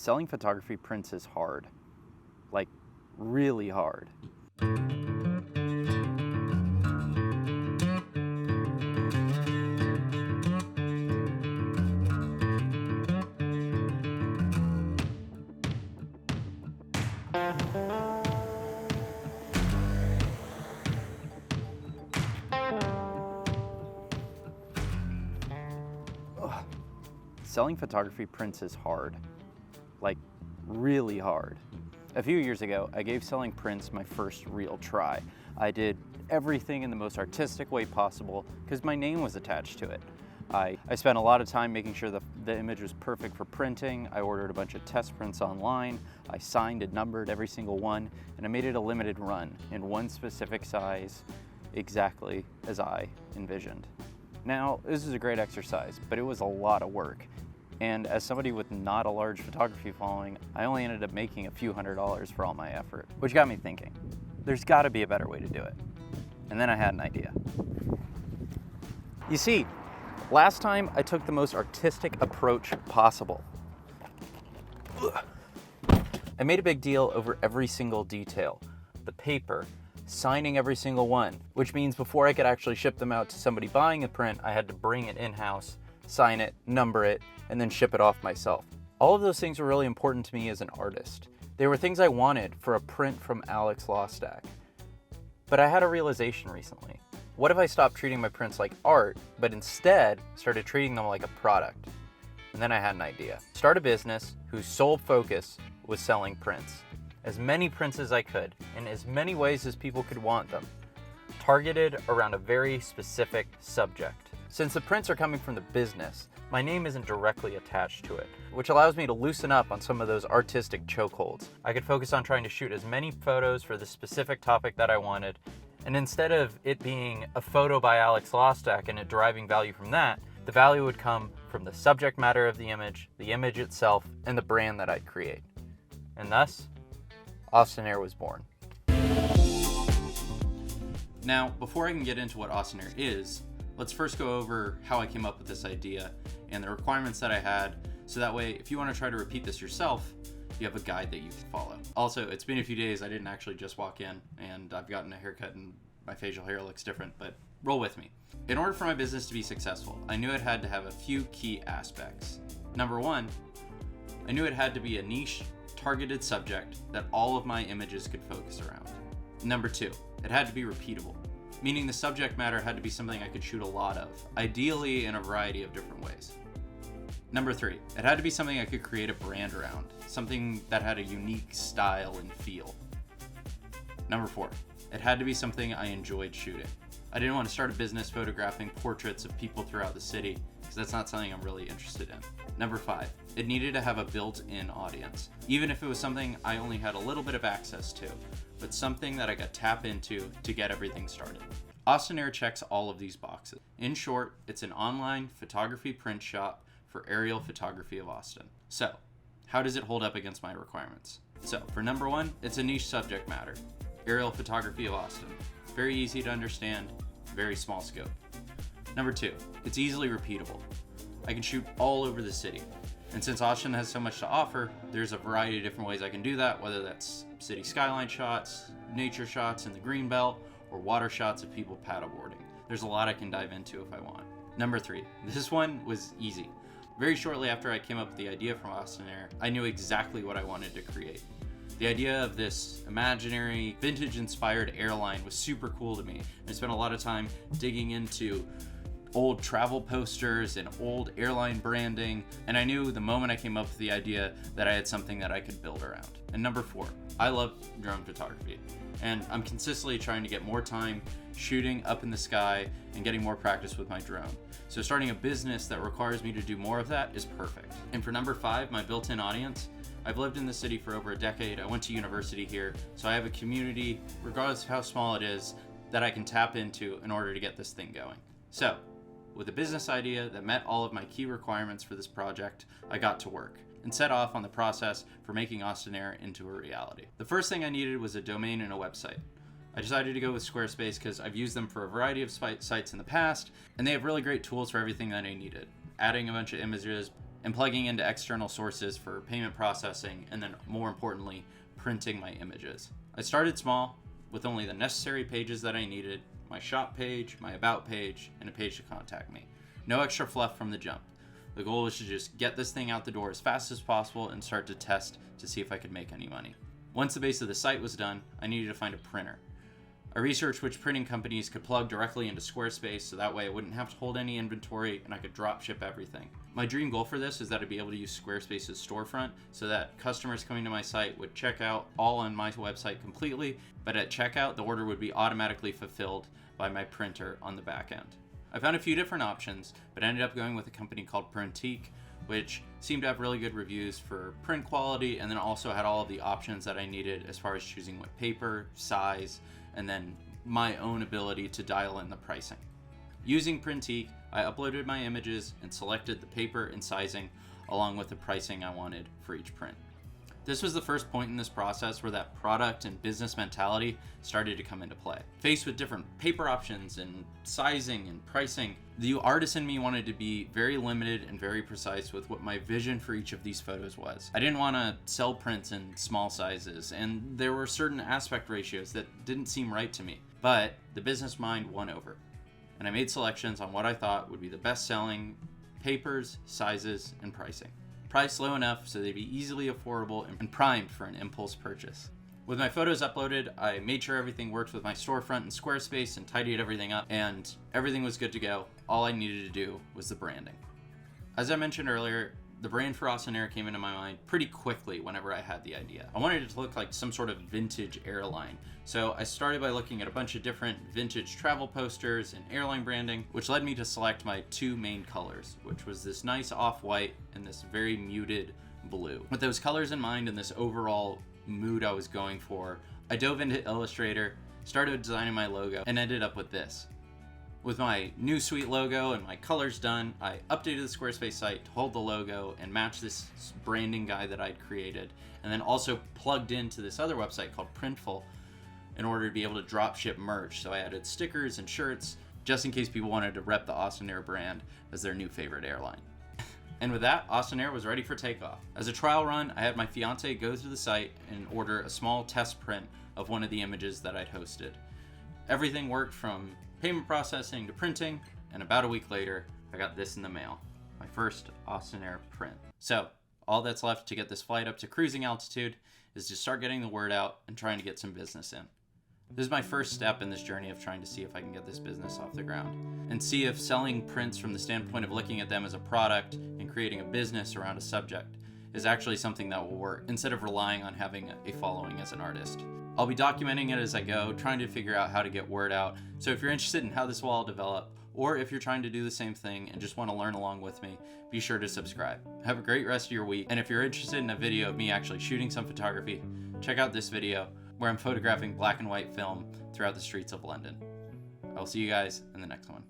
Selling photography prints is hard. Like, really hard. Selling photography prints is hard. Like, really hard. A few years ago, I gave selling prints my first real try. I did everything in the most artistic way possible because my name was attached to it. I spent a lot of time making sure the image was perfect for printing. I ordered a bunch of test prints online. I signed and numbered every single one, and I made it a limited run in one specific size, exactly as I envisioned. Now, this is a great exercise, but it was a lot of work. And as somebody with not a large photography following, I only ended up making a few $100s for all my effort, which got me thinking, there's gotta be a better way to do it. And then I had an idea. You see, last time I took the most artistic approach possible. I made a big deal over every single detail, the paper, signing every single one, which means before I could actually ship them out to somebody buying a print, I had to bring it in-house, sign it, number it, and then ship it off myself. All of those things were really important to me as an artist. They were things I wanted for a print from Alex Lostak. But I had a realization recently. What if I stopped treating my prints like art, but instead started treating them like a product? And then I had an idea. Start a business whose sole focus was selling prints. As many prints as I could, in as many ways as people could want them, targeted around a very specific subject. Since the prints are coming from the business, my name isn't directly attached to it, which allows me to loosen up on some of those artistic chokeholds. I could focus on trying to shoot as many photos for the specific topic that I wanted, and instead of it being a photo by Alex Lostak and it deriving value from that, the value would come from the subject matter of the image itself, and the brand that I'd create. And thus, Austinaire was born. Now, before I can get into what Austinaire is, let's first go over how I came up with this idea and the requirements that I had, so that way, if you want to try to repeat this yourself, you have a guide that you can follow. Also, it's been a few days, I didn't actually just walk in, and I've gotten a haircut and my facial hair looks different, but roll with me. In order for my business to be successful, I knew it had to have a few key aspects. Number one, I knew it had to be a niche, targeted subject that all of my images could focus around. Number two, it had to be repeatable, meaning the subject matter had to be something I could shoot a lot of, ideally in a variety of different ways. Number three, it had to be something I could create a brand around, something that had a unique style and feel. Number four, it had to be something I enjoyed shooting. I didn't want to start a business photographing portraits of people throughout the city, because that's not something I'm really interested in. Number five, it needed to have a built-in audience, even if it was something I only had a little bit of access to, but something that I could tap into to get everything started. Austinaire checks all of these boxes. In short, it's an online photography print shop for aerial photography of Austin. So, how does it hold up against my requirements? So, for number one, it's a niche subject matter. Aerial photography of Austin. Very easy to understand, very small scope. Number two, it's easily repeatable. I can shoot all over the city. And since Austin has so much to offer, there's a variety of different ways I can do that, whether that's city skyline shots, nature shots in the greenbelt, or water shots of people paddleboarding. There's a lot I can dive into if I want. Number three, this one was easy. Very shortly after I came up with the idea from Austinaire, I knew exactly what I wanted to create. The idea of this imaginary, vintage-inspired airline was super cool to me. I spent a lot of time digging into old travel posters and old airline branding, and I knew the moment I came up with the idea that I had something that I could build around. And number four, I love drone photography, and I'm consistently trying to get more time shooting up in the sky and getting more practice with my drone. So starting a business that requires me to do more of that is perfect. And for number five, my built-in audience, I've lived in the city for over a decade. I went to university here, so I have a community, regardless of how small it is, that I can tap into in order to get this thing going. So, with a business idea that met all of my key requirements for this project, I got to work and set off on the process for making Austinaire into a reality. The first thing I needed was a domain and a website. I decided to go with Squarespace because I've used them for a variety of sites in the past, and they have really great tools for everything that I needed. Adding a bunch of images, and plugging into external sources for payment processing, and then more importantly, printing my images. I started small with only the necessary pages that I needed, my shop page, my about page, and a page to contact me. No extra fluff from the jump. The goal was to just get this thing out the door as fast as possible and start to test to see if I could make any money. Once the base of the site was done, I needed to find a printer. I researched which printing companies could plug directly into Squarespace so that way I wouldn't have to hold any inventory and I could drop ship everything. My dream goal for this is that I'd be able to use Squarespace's storefront so that customers coming to my site would check out all on my website completely, but at checkout the order would be automatically fulfilled by my printer on the back end. I found a few different options, but ended up going with a company called Printique, which seemed to have really good reviews for print quality and then also had all of the options that I needed as far as choosing what paper, size, and then my own ability to dial in the pricing. Using Printique, I uploaded my images and selected the paper and sizing along with the pricing I wanted for each print. This was the first point in this process where that product and business mentality started to come into play. Faced with different paper options and sizing and pricing, the artist in me wanted to be very limited and very precise with what my vision for each of these photos was. I didn't want to sell prints in small sizes, and there were certain aspect ratios that didn't seem right to me. But the business mind won over, and I made selections on what I thought would be the best selling papers, sizes, and pricing. Priced low enough so they'd be easily affordable and primed for an impulse purchase. With my photos uploaded, I made sure everything worked with my storefront in Squarespace and tidied everything up, and everything was good to go. All I needed to do was the branding. As I mentioned earlier, the brand for Awesome came into my mind pretty quickly whenever I had the idea. I wanted it to look like some sort of vintage airline. So I started by looking at a bunch of different vintage travel posters and airline branding, which led me to select my two main colors, which was this nice off-white and this very muted blue. With those colors in mind and this overall mood I was going for, I dove into Illustrator, started designing my logo, and ended up with this. With my new sweet logo and my colors done, I updated the Squarespace site to hold the logo and match this branding guide that I'd created, and then also plugged into this other website called Printful in order to be able to drop ship merch. So I added stickers and shirts just in case people wanted to rep the Awesome brand as their new favorite airline. And with that, Awesome was ready for takeoff. As a trial run, I had my fiance go through the site and order a small test print of one of the images that I'd hosted. Everything worked from payment processing to printing, and about a week later, I got this in the mail, my first Awesome print. So all that's left to get this flight up to cruising altitude is to start getting the word out and trying to get some business in. This is my first step in this journey of trying to see if I can get this business off the ground and see if selling prints from the standpoint of looking at them as a product and creating a business around a subject is actually something that will work instead of relying on having a following as an artist. I'll be documenting it as I go, trying to figure out how to get word out. So if you're interested in how this will all develop, or if you're trying to do the same thing and just want to learn along with me, be sure to subscribe. Have a great rest of your week. And if you're interested in a video of me actually shooting some photography, check out this video where I'm photographing black and white film throughout the streets of London. I'll see you guys in the next one.